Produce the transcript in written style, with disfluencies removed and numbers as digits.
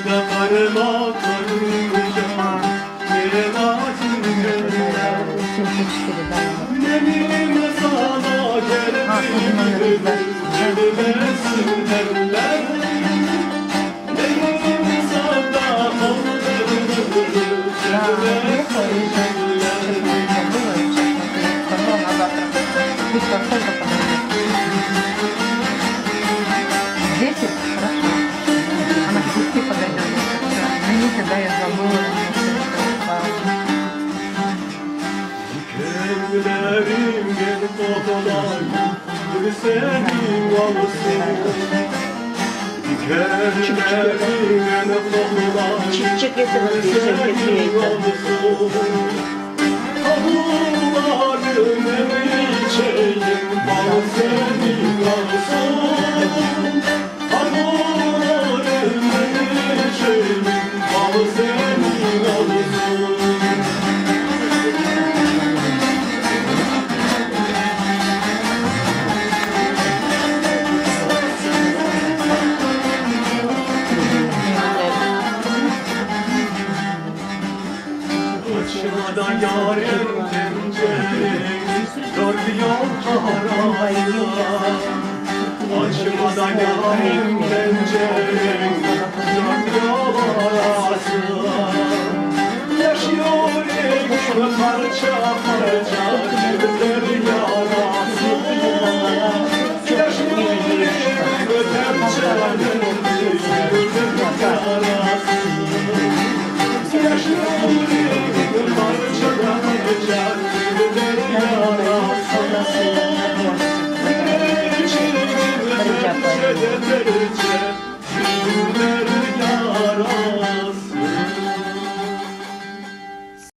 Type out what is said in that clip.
da karma karınca Mevlasın gönder Gülenime sana geldim Gelmesin derler Neyim sana kaldırır Gelmesin Здесь это хорошо. Она к 10 подойдет. Извините, да, я забыла. Dikenlerim gel kovalar Bir senin olsun Dikenlerim gel kovalar Çiftçik getirmek Bir senin olsun Tavularım içeyim Bal senin olsun Tavularım içeyim Bal senin olsun Açmadan yarım penceremiz Dört yol arasına Açmadan yarım penceremiz Dört yol arasına Yaşıyor ekim parça parça Gözler yarasına Yaşıyor ekim parça Gözler yarasına Yaşıyor Thank you.